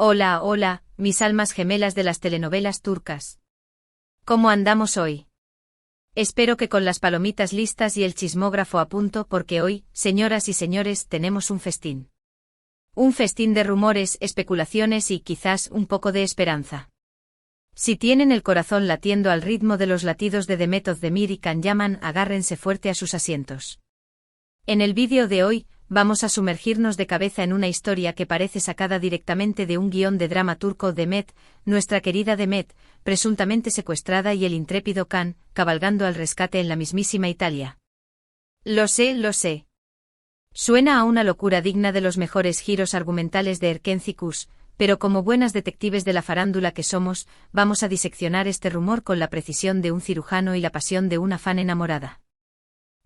Hola, hola, mis almas gemelas de las telenovelas turcas. ¿Cómo andamos hoy? Espero que con las palomitas listas y el chismógrafo a punto porque hoy, señoras y señores, tenemos un festín. Un festín de rumores, especulaciones y quizás un poco de esperanza. Si tienen el corazón latiendo al ritmo de los latidos de Demet Özdemir y Can Yaman, agárrense fuerte a sus asientos. En el vídeo de hoy, vamos a sumergirnos de cabeza en una historia que parece sacada directamente de un guión de drama turco. Demet, nuestra querida Demet, presuntamente secuestrada, y el intrépido Can, cabalgando al rescate en la mismísima Italia. Lo sé. Suena a una locura digna de los mejores giros argumentales de Erkenci-Kuş, pero como buenas detectives de la farándula que somos, vamos a diseccionar este rumor con la precisión de un cirujano y la pasión de una fan enamorada.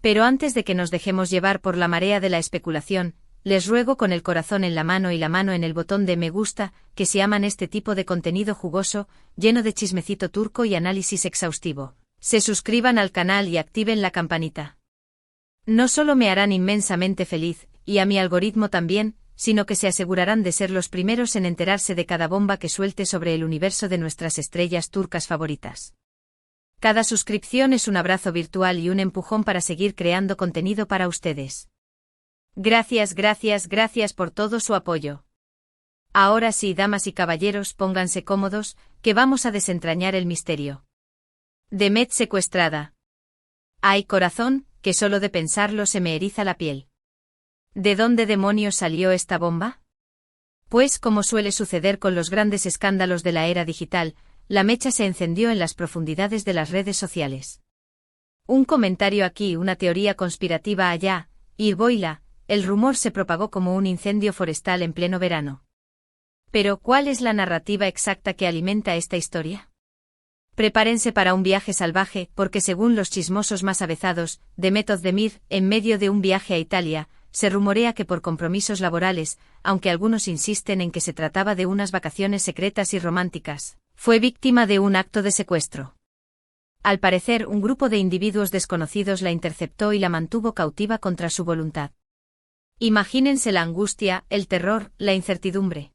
Pero antes de que nos dejemos llevar por la marea de la especulación, les ruego con el corazón en la mano y la mano en el botón de me gusta, que si aman este tipo de contenido jugoso, lleno de chismecito turco y análisis exhaustivo, se suscriban al canal y activen la campanita. No solo me harán inmensamente feliz, y a mi algoritmo también, sino que se asegurarán de ser los primeros en enterarse de cada bomba que suelte sobre el universo de nuestras estrellas turcas favoritas. Cada suscripción es un abrazo virtual y un empujón para seguir creando contenido para ustedes. Gracias por todo su apoyo. Ahora sí, damas y caballeros, pónganse cómodos, que vamos a desentrañar el misterio. Demet secuestrada. Ay, corazón, que solo de pensarlo se me eriza la piel. ¿De dónde demonios salió esta bomba? Pues, como suele suceder con los grandes escándalos de la era digital, la mecha se encendió en las profundidades de las redes sociales. Un comentario aquí, una teoría conspirativa allá, y boila, el rumor se propagó como un incendio forestal en pleno verano. Pero, ¿cuál es la narrativa exacta que alimenta esta historia? Prepárense para un viaje salvaje, porque según los chismosos más avezados, Demet Özdemir, en medio de un viaje a Italia, se rumorea que por compromisos laborales, aunque algunos insisten en que se trataba de unas vacaciones secretas y románticas, fue víctima de un acto de secuestro. Al parecer, un grupo de individuos desconocidos la interceptó y la mantuvo cautiva contra su voluntad. Imagínense la angustia, el terror, la incertidumbre.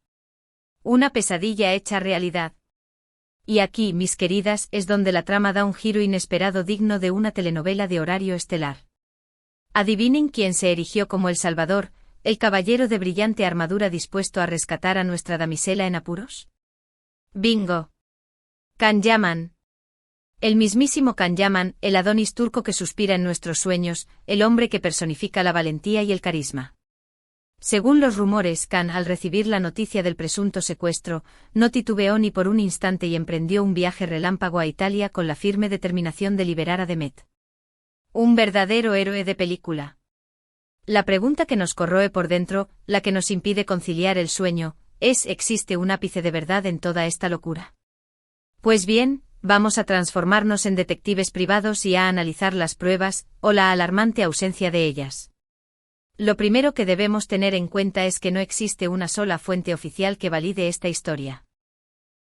Una pesadilla hecha realidad. Y aquí, mis queridas, es donde la trama da un giro inesperado digno de una telenovela de horario estelar. Adivinen quién se erigió como el Salvador, el caballero de brillante armadura dispuesto a rescatar a nuestra damisela en apuros. ¡Bingo! Can Yaman. El mismísimo Can Yaman, el Adonis turco que suspira en nuestros sueños, el hombre que personifica la valentía y el carisma. Según los rumores, Can, al recibir la noticia del presunto secuestro, no titubeó ni por un instante y emprendió un viaje relámpago a Italia con la firme determinación de liberar a Demet. Un verdadero héroe de película. La pregunta que nos corroe por dentro, la que nos impide conciliar el sueño, es: ¿existe un ápice de verdad en toda esta locura? Pues bien, vamos a transformarnos en detectives privados y a analizar las pruebas, o la alarmante ausencia de ellas. Lo primero que debemos tener en cuenta es que no existe una sola fuente oficial que valide esta historia.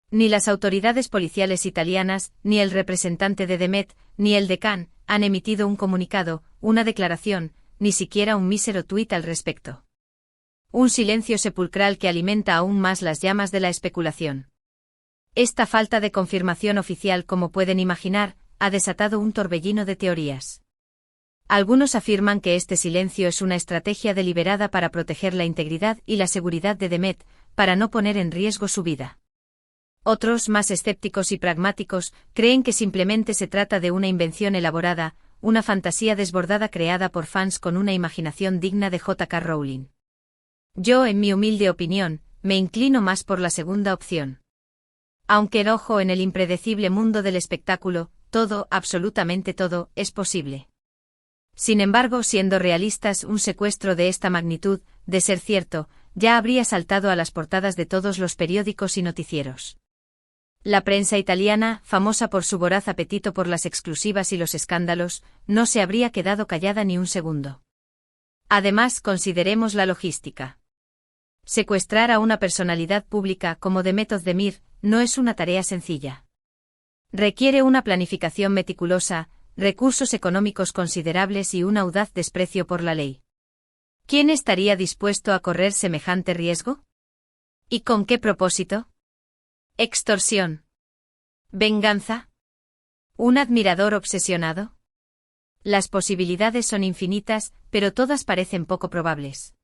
Ni las autoridades policiales italianas, ni el representante de Demet, ni el de Can, han emitido un comunicado, una declaración, ni siquiera un mísero tuit al respecto. Un silencio sepulcral que alimenta aún más las llamas de la especulación. Esta falta de confirmación oficial, como pueden imaginar, ha desatado un torbellino de teorías. Algunos afirman que este silencio es una estrategia deliberada para proteger la integridad y la seguridad de Demet, para no poner en riesgo su vida. Otros, más escépticos y pragmáticos, creen que simplemente se trata de una invención elaborada, una fantasía desbordada creada por fans con una imaginación digna de J.K. Rowling. Yo, en mi humilde opinión, me inclino más por la segunda opción. Aunque ojo, en el impredecible mundo del espectáculo, todo, absolutamente todo, es posible. Sin embargo, siendo realistas, un secuestro de esta magnitud, de ser cierto, ya habría saltado a las portadas de todos los periódicos y noticieros. La prensa italiana, famosa por su voraz apetito por las exclusivas y los escándalos, no se habría quedado callada ni un segundo. Además, consideremos la logística. Secuestrar a una personalidad pública como Demet Özdemir no es una tarea sencilla. Requiere una planificación meticulosa, recursos económicos considerables y un audaz desprecio por la ley. ¿Quién estaría dispuesto a correr semejante riesgo? ¿Y con qué propósito? ¿Extorsión? ¿Venganza? ¿Un admirador obsesionado? Las posibilidades son infinitas, pero todas parecen poco probables.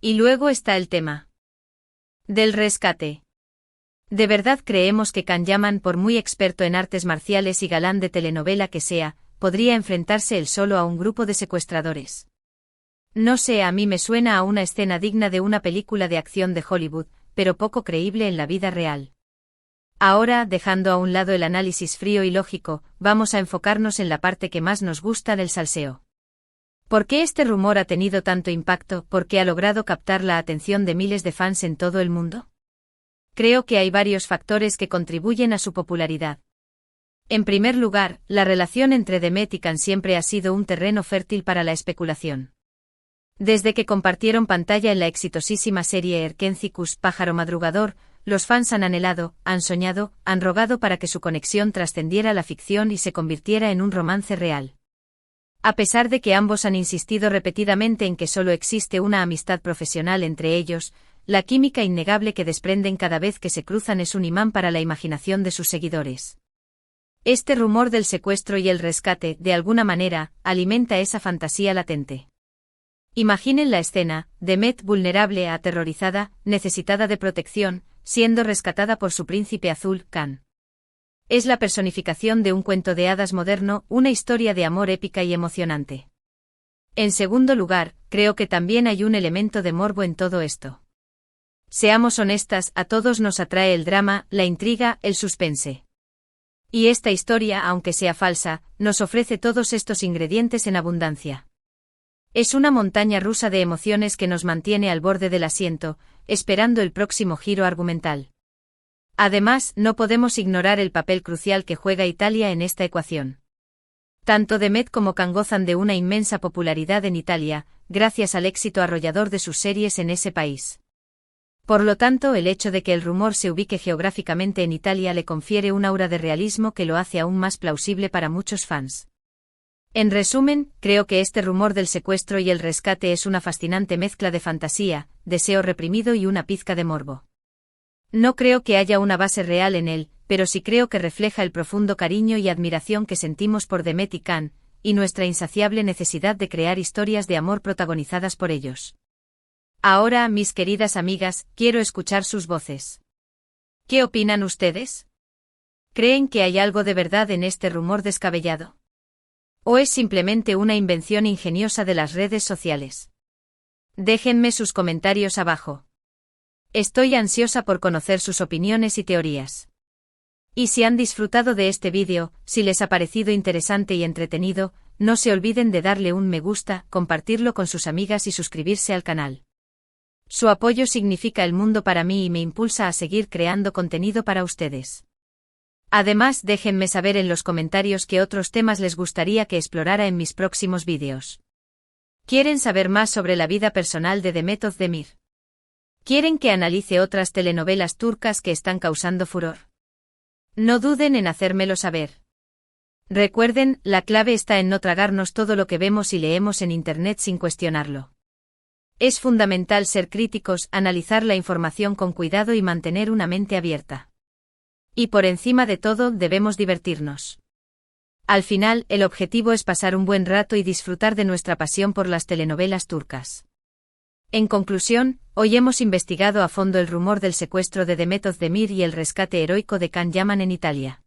Y luego está el tema del rescate. ¿De verdad creemos que Can Yaman, por muy experto en artes marciales y galán de telenovela que sea, podría enfrentarse él solo a un grupo de secuestradores? No sé, a mí me suena a una escena digna de una película de acción de Hollywood, pero poco creíble en la vida real. Ahora, dejando a un lado el análisis frío y lógico, vamos a enfocarnos en la parte que más nos gusta del salseo. ¿Por qué este rumor ha tenido tanto impacto? ¿Por qué ha logrado captar la atención de miles de fans en todo el mundo? Creo que hay varios factores que contribuyen a su popularidad. En primer lugar, la relación entre Demet y Can siempre ha sido un terreno fértil para la especulación. Desde que compartieron pantalla en la exitosísima serie Erkencicus, Pájaro Madrugador, los fans han anhelado, han soñado, han rogado para que su conexión trascendiera la ficción y se convirtiera en un romance real. A pesar de que ambos han insistido repetidamente en que solo existe una amistad profesional entre ellos, la química innegable que desprenden cada vez que se cruzan es un imán para la imaginación de sus seguidores. Este rumor del secuestro y el rescate, de alguna manera, alimenta esa fantasía latente. Imaginen la escena: Demet vulnerable, aterrorizada, necesitada de protección, siendo rescatada por su príncipe azul, Can. Es la personificación de un cuento de hadas moderno, una historia de amor épica y emocionante. En segundo lugar, creo que también hay un elemento de morbo en todo esto. Seamos honestas, a todos nos atrae el drama, la intriga, el suspense. Y esta historia, aunque sea falsa, nos ofrece todos estos ingredientes en abundancia. Es una montaña rusa de emociones que nos mantiene al borde del asiento, esperando el próximo giro argumental. Además, no podemos ignorar el papel crucial que juega Italia en esta ecuación. Tanto Demet como Can gozan de una inmensa popularidad en Italia, gracias al éxito arrollador de sus series en ese país. Por lo tanto, el hecho de que el rumor se ubique geográficamente en Italia le confiere un aura de realismo que lo hace aún más plausible para muchos fans. En resumen, creo que este rumor del secuestro y el rescate es una fascinante mezcla de fantasía, deseo reprimido y una pizca de morbo. No creo que haya una base real en él, pero sí creo que refleja el profundo cariño y admiración que sentimos por Demet y Can, y nuestra insaciable necesidad de crear historias de amor protagonizadas por ellos. Ahora, mis queridas amigas, quiero escuchar sus voces. ¿Qué opinan ustedes? ¿Creen que hay algo de verdad en este rumor descabellado? ¿O es simplemente una invención ingeniosa de las redes sociales? Déjenme sus comentarios abajo. Estoy ansiosa por conocer sus opiniones y teorías. Y si han disfrutado de este vídeo, si les ha parecido interesante y entretenido, no se olviden de darle un me gusta, compartirlo con sus amigas y suscribirse al canal. Su apoyo significa el mundo para mí y me impulsa a seguir creando contenido para ustedes. Además, déjenme saber en los comentarios qué otros temas les gustaría que explorara en mis próximos vídeos. ¿Quieren saber más sobre la vida personal de Demet Özdemir? ¿Quieren que analice otras telenovelas turcas que están causando furor? No duden en hacérmelo saber. Recuerden, la clave está en no tragarnos todo lo que vemos y leemos en Internet sin cuestionarlo. Es fundamental ser críticos, analizar la información con cuidado y mantener una mente abierta. Y por encima de todo, debemos divertirnos. Al final, el objetivo es pasar un buen rato y disfrutar de nuestra pasión por las telenovelas turcas. En conclusión, hoy hemos investigado a fondo el rumor del secuestro de Demet Özdemir y el rescate heroico de Can Yaman en Italia.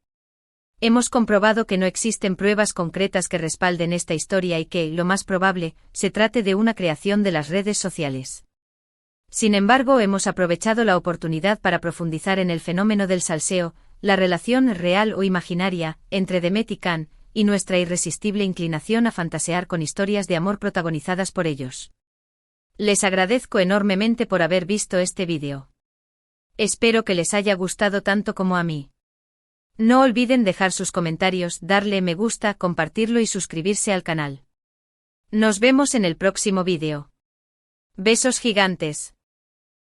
Hemos comprobado que no existen pruebas concretas que respalden esta historia y que, lo más probable, se trate de una creación de las redes sociales. Sin embargo, hemos aprovechado la oportunidad para profundizar en el fenómeno del salseo, la relación real o imaginaria entre Demet y Can, y nuestra irresistible inclinación a fantasear con historias de amor protagonizadas por ellos. Les agradezco enormemente por haber visto este vídeo. Espero que les haya gustado tanto como a mí. No olviden dejar sus comentarios, darle me gusta, compartirlo y suscribirse al canal. Nos vemos en el próximo vídeo. Besos gigantes.